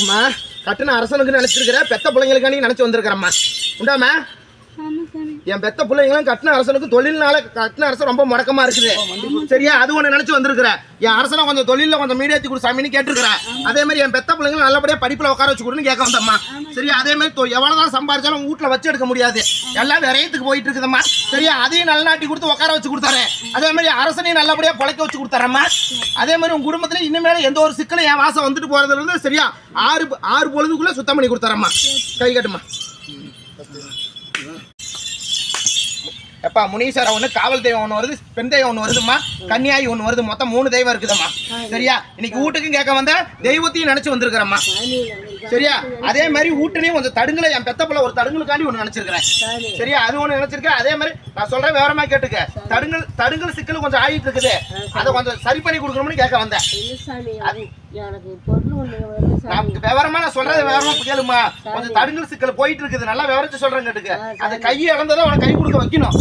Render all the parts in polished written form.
அம்மா கட்டுன அரசனுக்கு நினைச்சிருக்கிற பெத்த பிள்ளைங்களுக்காண்டி நினைச்சு வந்திருக்கிறம்மா உண்டாமா என் பெத்த பிள்ளைங்களும் கட்டின அரசனுக்கு தொழில்னால கட்டின அரசன் ரொம்ப முடக்கமா இருக்குது சரியா அது ஒண்ணு நினைச்சு வந்திருக்கிறேன் என் அரசனை கொஞ்சம் தொழில கொஞ்சம் மீடியாத்தி கொடு சாமின்னு கேட்டிருக்கிறேன் அதே மாதிரி என் பெத்த பிள்ளைங்களும் நல்லபடியா படிப்புல உட்கார வச்சு கொடுன்னு கேட்க வந்தம்மா சரியா அதே மாதிரி எவ்வளவுதான் சம்பாதிச்சாலும் வீட்டுல வச்சு எடுக்க முடியாது எல்லாம் விரையத்துக்கு போயிட்டு இருக்குதம்மா சரியா அதையும் நல்ல நாட்டி கொடுத்து உட்கார வச்சு கொடுத்தாரு அதே மாதிரி அரசனையும் நல்லபடியா பொழைக்க வச்சு கொடுத்தாரம்மா அதே மாதிரி உங்க குடும்பத்துல இனிமேல எந்த ஒரு சிக்கலும் என் வாசம் வந்துட்டு போறதுல இருந்து சரியா ஆறு பொழுதுக்குள்ள சுத்தம் பண்ணி கொடுத்தாரம்மா கை கட்டுமா எப்பா முனீஸ்வரர் ஒன்று காவல் தெய்வம் ஒன்று வருது பெண் தெய்வம் ஒன்று வருதுமா கன்னியாயி ஒன்று வருது மொத்தம் 3 தெய்வம் இருக்குதும்மா சரியா இன்னைக்கு வீட்டுக்கும் கேட்க வந்த தெய்வத்தையும் நினைச்சு வந்திருக்கிறம்மா சரியா அதே மாதிரி வீட்டுலையும் கொஞ்சம் தடுங்களை என் பெத்தப்பல ஒரு தடுங்களுக்காண்டி ஒன்று நினைச்சிருக்கிறேன் சரியா அது ஒன்று நினைச்சிருக்கேன் அதே மாதிரி நான் சொல்றேன் விவரமா கேட்டுக்க தடுங்கள் சிக்கல் கொஞ்சம் ஆகிட்டு இருக்குது அதை கொஞ்சம் சரி பண்ணி கொடுக்கணும்னு கேட்க வந்தேன் விவரமா நான் சொல்றது விவரமா கேளுமா கொஞ்சம் தடுங்கள் சிக்கல் போயிட்டு இருக்குது நல்லா விவரிச்சு சொல்றேன் கேட்டுக்க அந்த கையை இழந்ததை அவனை கை கொடுக்க வைக்கணும்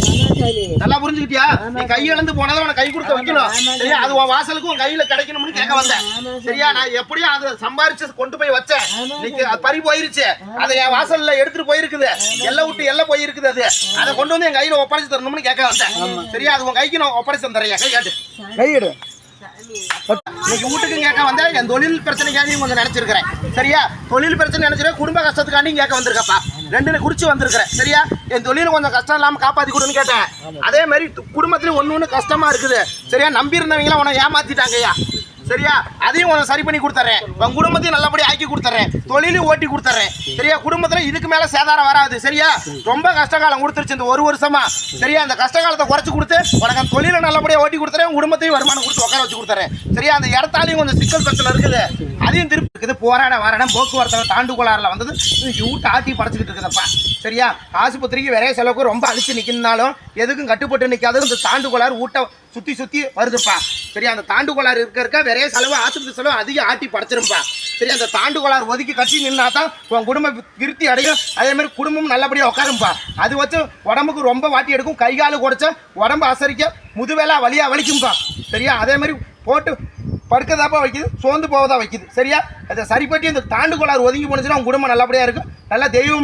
நல்லா புரிஞ்சுக்கிட்டியா நீ கை இழந்து போனதை அவனை கை கொடுக்க வைக்கணும் சரியா அது உன் வாசலுக்கு உன் கையில கிடைக்கணும்னு கேட்க வந்தேன் சரியா நான் எப்படியும் அதை சம்பாரிச்சு கொண்டு போய் வச்சேன் இன்னைக்கு பறி போயிருச்சு அதை என் வாசல்ல எடுத்துட்டு போயிருக்குது எல்லாம் விட்டு எல்லாம் போயிருக்குது அது அதை கொண்டு வந்து என் கையில ஒப்படைச்சு தரணும்னு கேட்க வந்தேன் சரியா அது உன் கைக்கு நான் ஒப்படைச்சு தரேன் கை காட்டு கையிடு இன்னைக்கு வீட்டுக்கு கேட்க வந்தா என் தொழில் பிரச்சனைக்காண்டி கொஞ்சம் நினைச்சிருக்கிறேன் சரியா தொழில் பிரச்சனை நினைச்சிருக்கேன் குடும்ப கஷ்டத்துக்காண்டி கேட்க வந்திருக்கப்பா ரெண்டு குறிச்சு வந்திருக்கிறேன் சரியா என் தொழில் கொஞ்சம் கஷ்டம் இல்லாம காப்பாத்தி கொடுன்னு கேட்டேன் அதே மாதிரி குடும்பத்திலயும் ஒண்ணு கஷ்டமா இருக்குது சரியா நம்பி இருந்தவங்க உன ஏமாத்திட்டாங்கய்யா சரியா அதையும் உனக்கு சரி பண்ணி கொடுத்துறேன் உன் குடும்பத்தையும் நல்லபடியா ஆக்கி கொடுத்துறேன் தொழிலையும் ஓட்டி கொடுத்துறேன் சரியா குடும்பத்துல இதுக்கு மேல சேதாரம் வராது சரியா ரொம்ப கஷ்டகாலம் கொடுத்துருச்சு இந்த 1 வருஷமா சரியா அந்த கஷ்டகாலத்தை குறைச்சு கொடுத்து உனக்கு அந்த தொழிலை நல்லபடியா ஓட்டி கொடுத்துறேன் குடும்பத்தையும் வருமானம் கொடுத்து உட்கார வச்சு கொடுத்துறேன் சரியா அந்த இடத்தாலையும் கொஞ்சம் சிக்கல் பிரச்சனை இருக்குது அதையும் திருப்பி இருக்குது போராட வரணும் போக்குவரத்து தாண்டுகோளாறுல வந்தது வீட்டு ஆட்டி படைச்சிக்கிட்டு இருக்குதப்பா சரியா ஆஸ்பத்திரிக்கு விரைய செலவுக்கு ரொம்ப அழிச்சு நிற்கினாலும் எதுக்கும் கட்டுப்பட்டு நிற்காது இந்த தாண்டுகோளாறு ஊட்ட சுத்தி வருதுப்பா சரியா அந்த தாண்டுகோளாறு இருக்க நிறைய செலவு ஆஸ்பத்திரி செலவு அதிகம் ஆட்டி படைச்சிருப்பா சரி அந்த தாண்டுகோளாறு ஒதுக்கி கட்டி நின்னா தான் உன் குடும்பம் திருப்தி அடையும் அதே மாதிரி குடும்பம் நல்லபடியாக உட்காரும்பா அது வச்சு உடம்புக்கு ரொம்ப வாட்டி எடுக்கும் கை காலு குடைச்சா உடம்பு அசரிக்க முதுவேலா வலியா வலிக்கும்பா சரியா அதே மாதிரி போட்டு படுக்கதாப்பா வைக்குது சோர்ந்து போவதா வைக்குது சரியா அதை சரிப்பட்டி அந்த தாண்டுகோளாறு ஒதுங்கி போனுச்சுன்னா உன் குடும்பம் நல்லபடியாக இருக்கும் நல்லா தெய்வம்